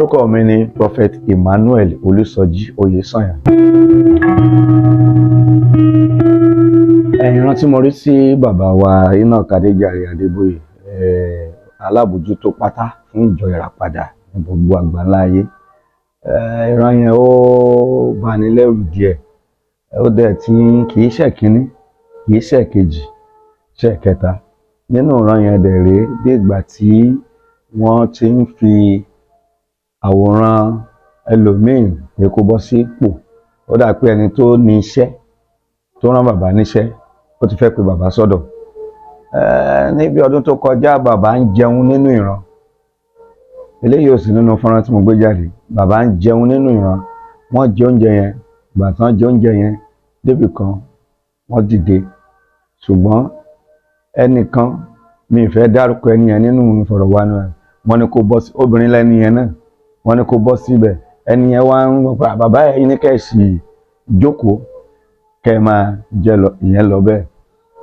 Orúkọ mi ni Prophet Emmanuel Olúsọjí Oyèsànyà. Ìran tí mo rí sí bàbá wa Enoch Adeboye, alábòjútó pátá fún ìjọ ìràpadà ní gbogbo àgbáńlá ayé. Ìran yẹn ó bani lẹ́rù díẹ̀, ó dẹ̀ tí kì í ṣe kínní, kì í ṣe kejì, ṣe kẹta. Nínú ìran yẹn dẹ̀ rèé bí ìgbà tí wọ́n ti ń fi àwòrán ẹlòmíì pé kó bọ́ sí ipò. Ó dà pé ẹni tó ní iṣẹ́ tó rán bàbá níṣẹ́ ó ti fẹ́ pe bàbá sọ́dọ̀. Níbi ọdún tó kọjá bàbá ń jẹun nínú ìran. Eléyìí ò sí nínú fọ́nrán tí mo gbé jáde. Bàbá ń jẹun nínú ìran. Wọ́n jẹ oúnjẹ yẹn, ìgbà tí wọ́n jẹ oúnjẹ yẹn débì kan wọ́n dìde. Ṣùgbọ́n ẹnìkan, mi ì fẹ́ dárúkọ ẹni yẹn nínú ìfọ̀rọ̀wánilẹ́nuwò, wọ́n ní kó bọ́ sí, obìnrin lẹ́ni yẹn náà, wọ́n ní kó bọ́ síbẹ̀. Ẹni yẹn wá ń gbọ́ bàbá yẹn ní kẹ́ sì jókòó kẹ́ máa jẹ lọ, ìyẹn lọ bẹ́ẹ̀.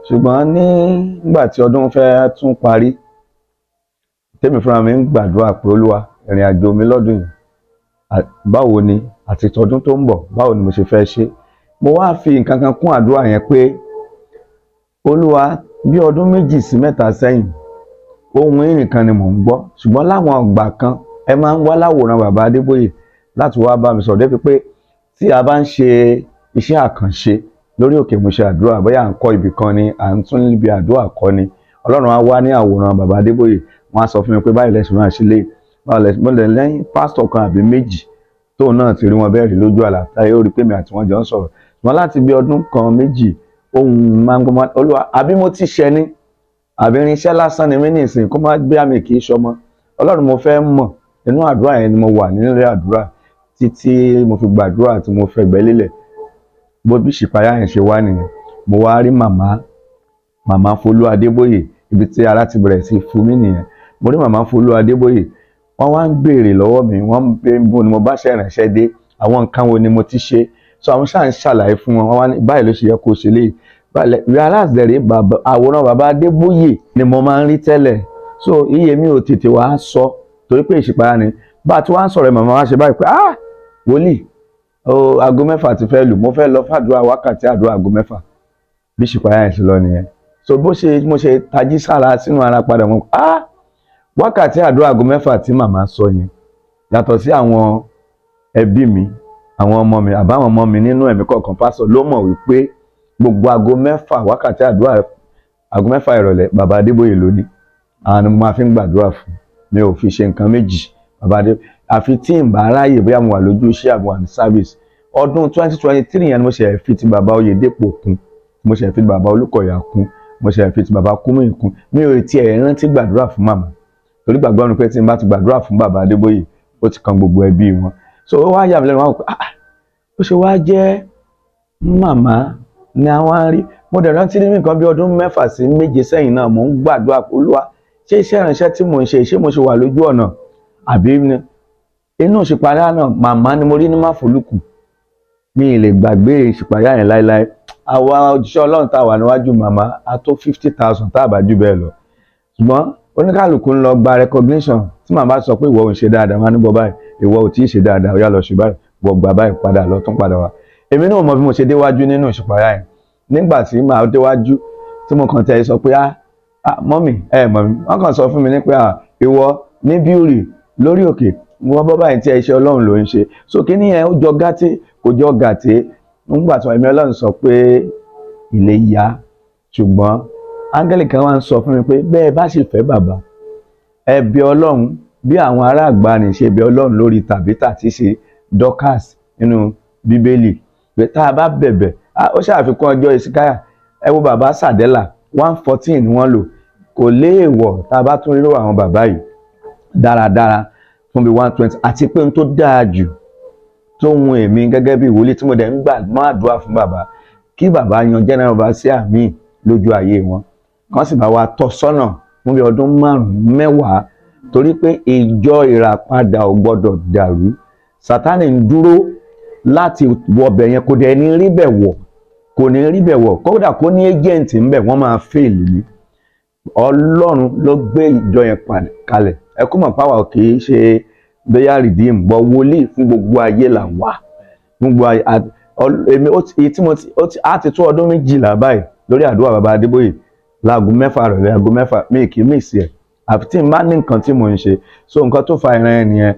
Ṣùgbọ́n nígbà tí ọdún fẹ́ tún parí, tèmi fúnra mi ń gbàdúrà pé Olúwa, ìrìn àjò mi lọ́dún yìí báwo ni, àti tọdún tó ń bọ̀ báwo ni mo ṣe fẹ́ ṣe. Mo wá fi nǹkan kan kún àdúrà yẹn pé Olúwa, bí ọdún 2 sí 3 sẹ́yìn ohun yín nìkan ni mò ń gbọ́, ṣùgbọ́n láwọn ọgbà kan ẹ máa ń wá láwòrán bàbá Adébóyè láti wá bá mi sọ̀rọ̀ débi pé tí a bá ń ṣe iṣẹ́ àkànṣe lórí òkè ìmúṣẹ àdúrà, bóyá à ń kọ́ ibì kan ni, à ń tún níbi àdúrà kọ́ ni, Ọlọ́run á wá ní àwòrán bàbá Adébóyè, wọ́n á sọ fún mi pé báyìí lẹ́sìn máa ṣe lé, báwo lẹ́sìn mo lè lẹ́yìn pásítọ̀ kan àbí méjì tóun náà ti rí wọn bẹ́ẹ̀ rí lójú àlá táyé ó rí pé mi àti wọn jọ ń sọ̀rọ̀. Ṣùgbọ́n láti bí ọdún kan méjì ohun máa ń gbọ́, Olúwa, àbí mo ti ṣẹ ni, àbí irinṣẹ́ lásán ni mí ní ìsìn kó má gbé àmì kì í ṣọmọ. Ọlọ́run, mo fẹ́ mọ̀. Inú àdúrà yẹn ni mo wà, nínú àdúrà títí mo fi gbàdúrà tí mo fẹ̀gbẹ́ lélẹ̀. Bó bí ìṣípayá yẹn ṣe wá nìyẹn. Mo wá rí màmá Folú Adébóyè, ibi tí ara ti bẹ̀rẹ̀ sí fún mi nìyẹn. Mo rí màmá Folú Adébóyè, wọ́n wá ń béèrè lọ́wọ́ mi, wọ́n ń bé bó ni mo bá ṣe ìrànṣẹ́ dé, àwọn nǹkan wo ni mo ti ṣe. So àwọn ṣáà ń ṣàlàyé fún wọn, wọ́n wá ní báyìí ló ṣe yẹ kó ṣe léyìí. Realize dẹ̀rẹ̀ àwòrán bàbá Adébóyè ni mo máa ń rí tẹ́lẹ̀. So iye mi ò tètè wá sọ torí pé ìṣípayá ni. Bá a ti wá ń sọ̀rọ̀ màmá wa ṣe báyìí pé wòlíì, aago 6 ti fẹ́ lù, mo fẹ́ lọ fàdúrà wákàtí àdúrà aago 6. Bí ìṣípayá yẹn ṣe lọ nìyẹn. So mo ṣe tají sára sínú ara padà wọn, wákàtí àdúrà aago 6 tí màmá sọ yẹn yàtọ̀ sí àwọn ẹbí mi, àwọn ọmọ mi àbáwọn ọmọ mi nínú ẹ̀mí kọ̀ọ̀kan pásọ̀ ló mọ̀ wípé gbogbo aago 6 wákàtí àdúrà aago 6 ìrọ̀lẹ́ bàbá Adébóyè ló ní. Àwọn ni mo máa fi ń gbàdúrà fún. Mi ò fi ṣe nǹkan méjì. Bàbá Adébóyè àfi tí ń bá ráyè bóyá mo wà lójú iṣẹ́ àbò wà ní service. Ọdún 2023 yẹn ni mo ṣe fi ti bàbá Oyèdépò kún, mo ṣe fi ti bàbá Olúkọ̀yà kún, mo ṣe fi ti bàbá Kúmúyì kún. Mi ò tiẹ̀ rántí gbàdúrà fún màmá torí gbàgbọ́ ni pé tí n bá ti gbàdúrà fún bàbá Adébóyè ó ti kan gbogbo ẹbí wọn. So ó wá yà mí lẹ́nu wọn pé ó ṣe wá jẹ́ màmá ni àwọn rí. Mo dẹ̀ rántí ní nǹkan bí ọdún 6 sí 7 sẹ́yìn náà mò ń gbàdúrà pé Olúwa, ṣé iṣẹ́ ìránṣẹ́ tí mò ń ṣe mo ṣe wà lójú ọ̀nà àbí ni. Inú ìṣípayá náà màmá ni mo rí ní Máfolúkù. Mi ì lè gbàgbé ìṣípayá yẹn láéláé. Àwa òjíṣẹ́ Ọlọ́run tá a wà níwájú màmá a tó 50,000 tá a bá jù bẹ́ẹ̀ lọ. Ṣùgbọ́n oníkàlùkù ń lọ gba recognition tí màmá sọ pé ìwọ ò ń ṣe dáadáa, máa ní bọ́ báyìí, ìwọ ò tí ì ṣe dáadáa, ó yá lọ ṣe báyìí, wọ gbà báyìí padà lọ tún padà wá. Èmi náà mọ bí mo ṣe déwájú nínú ìṣípayá yẹn. Nígbà tí màá déwájú tí mo kàn tẹ́ sọ pé mọ́mì mọ́mì, wọ́n kàn sọ fún mi ní pé ìwọ ní bíúrì lórí òkè wọ́n bọ́ báyìí tí iṣẹ́ Ọlọ́run ló ń ṣe. So kí ni yẹn ó jọ gàtè kò jọ gàtè. Nígbà tí ẹ̀mí Ọlọ́run sọ pé ilé yá, ṣùgbọ́n áńgẹ́lì kan wá ń sọ fún mi pé bẹ́ẹ̀ bá sì fẹ́ bàbá ẹ bẹ̀ Ọlọ́run bí àwọn ará àgbàanì ṣe bẹ̀ Ọlọ́run lórí Tàbítà tí ṣe Dorcas nínú Bíbélì, pé tá a bá bẹ̀bẹ̀ ó ṣàfikún ọjọ́ ìsíkáyà. Ẹ wo bàbá Sàdélà 114 ni wọ́n lò. Kò léèwọ̀ tá a bá tún rírò àwọn bàbá yìí dáradára fún bí 120. Àti pé n tó dáa jù tó hun èmi gẹ́gẹ́ bí ìwòlíì tí mo dẹ̀ ń gbà máa dúà fún bàbá, kí bàbá yan general overseer mi lójú ayé wọn, kàn sì bá wa tọ́ sọ́nà fún bí ọdún 5-10 torí pé ìjọ ìràpadà ò gbọdọ̀ dàrú. Sátánì ń dúró láti wọbẹ̀ yẹn, kò dẹ̀ ní rí bẹ̀ wọ̀, kò ní rí bẹ̀ wọ̀, kódà kó ní agent ń bẹ̀ wọ́n máa fail ní. Ọlọ́run ló gbé ìjọ yẹn kalẹ̀. Ẹ kú mọ̀ páwà kì í ṣe bóyá redeem bọ́ wòlíì fún gbogbo ayé là wà gbogbo ayé èmi á ti tó ọdún 12 báyìí lórí àdúrà bàbá Adébóyè láago 6 rẹ̀ aago 6 mi kì í mí sí ẹ̀ àfi tí n bá ní nǹkan tí mò ń ṣe so nǹkan tó fa ìran ẹ̀ nìyẹn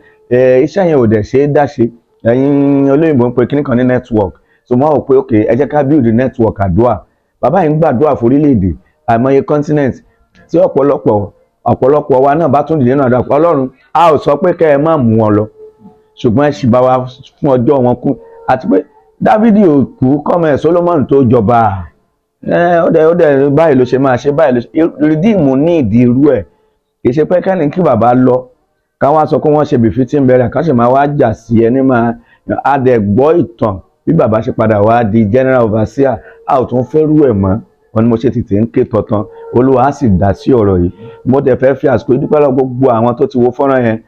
iṣẹ́ yẹn ò dẹ̀ ṣe é dá ṣe ẹ̀yin olóyìnbó ń pe kíní kan ní network so mo rò pé ok ẹ jẹ́ ká build network àdúrà bàbá yìí ń gbàdúrà forílẹ̀-èdè àìmọye continent tí ọ̀pọ̀lọpọ̀ wa náà bá tún dìde náà dàpọ̀ Ọlọ́run a ò sọ pé kẹ́ ẹ má mú wọn lọ ṣùgbọ́n ẹ sì bá wa fún ọjọ́ wọn kú àti pé Dávidi ò kú kọ́mọ ẹ̀ Solomon tó jọba ó dẹ̀ báyìí ló ṣe máa ṣe báyìí ló ṣe rìdíìmù ní ìdí irú ẹ̀ kì í ṣe pé kẹ́ni kí bàbá lọ ká wá sọ pé wọ́n ṣe bìfítì ń bẹ̀rẹ̀ ká sì máa wá jà sí ẹni máa a dẹ̀ gbọ́ ìtàn bí bàbá ṣe padà wá di general overseer a ò tún fẹ́ rú ẹ̀ mọ́ wọn ni mo ṣe tètè ń ké tọ̀tàn Olúwa á sì dá sí ọ̀rọ̀ yìí mo dẹ̀ fẹ́ fi àsìkò ìdúpẹ́ lọ gbogbo àwọn tó ti wo fọ́nrán yẹn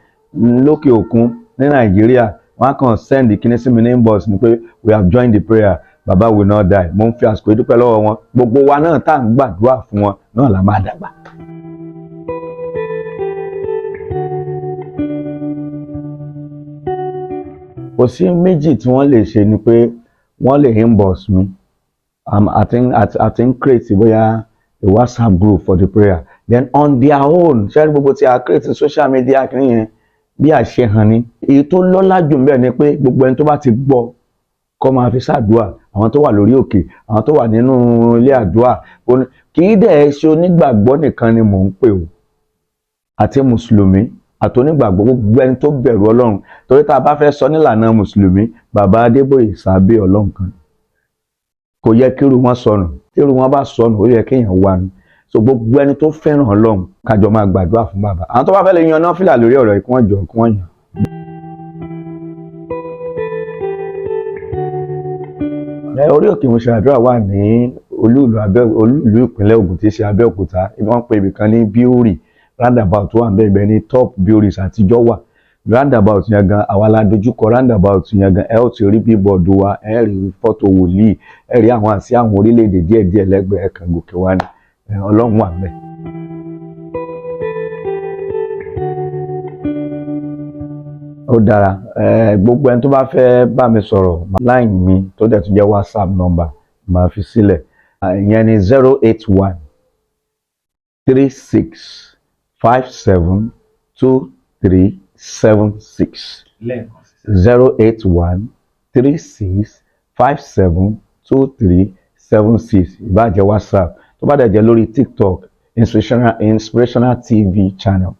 lókè òkun ní Nàìjíríà wọ́n á kàn send kíní sí mi ní inbox ni pé we have joined the prayer baba will not die mo ń fi àsìkò ìdúpẹ́ lọ́wọ́ wọn gbogbo wa náà tá à ń gbàdúrà fún wọn náà la máa dàgbà. kò sí méjì tí wọ́n lè ṣe ni pé wọ́n lè inbox mi I think create bóyá a WhatsApp group for the prayer then on their own ṣé gbogbo tí a create social media kìíní yẹn bí àṣẹ hàn ni èyí tó lọ́lá jù ń bẹ̀ ni pé gbogbo ẹni tó bá ti gbọ́ kó máa fi ṣàdúrà àwọn tó wà lórí òkè àwọn tó wà nínú ilé àdúrà kì í dẹ̀ ṣe onígbàgbọ́ nìkan ni mò ń pè o àti mùsùlùmí àti onígbàgbọ́ gbogbo ẹni tó bẹ̀rù Ọlọ́run torí tá a bá fẹ́ sọ nílànà mùsùlùmí bàbá Adébóyè sábẹ́ Ọlọ́run kan kò yẹ kí irú wọn sọnù tí irú wọn bá sọnù ó yẹ kéèyàn wà ní so gbogbo ẹni tó fẹ́ràn Ọlọ́run kájọ máa gbàdúrà fún bàbá àwọn tó bá fẹ́ lè yan náfìlà lórí ọ̀rọ̀ yìí kí wọ́n jọ kí wọ́n yàn. Orí òkè Ìmúṣẹ-àdúrà wà ní olú ìpínlẹ̀ Ògùn tí í ṣe Abẹ́òkúta wọ́n pe ibìkan ní Bíórì roundabout wà níbẹ̀ ibẹ̀ ní top Bíórì àtijọ́ wà roundabout yẹn gan àwa la dojúkọ roundabout yẹn gan ẹ ó ti rí bíbọ̀dù wa ẹ rí fọ́tò wòlíì ẹ rí àwọn àsíá àwọn orílẹ̀-èdè díẹ̀díẹ̀ lẹ́gbẹ̀ẹ́ kan gòkè wá ní Ọlọ́run wà ńbẹ̀. ó dára gbogbo ẹni tó bá fẹ́ bá mi sọ̀rọ̀ line mi tó dẹ̀ tún jẹ́ WhatsApp number máa fi sílẹ̀ ìyẹn ni 081 36 57 23 76 081 36 57 23 76 ìbájẹ́ WhatsApp tó bá dẹ̀ jẹ́ lórí TikTok inspirational TV channel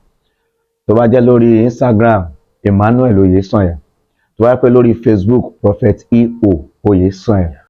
tó bá jẹ́ lórí Instagram Emmanuel Oyesanya tó bá pẹ́ lórí Facebook Prophet EO Oyesanya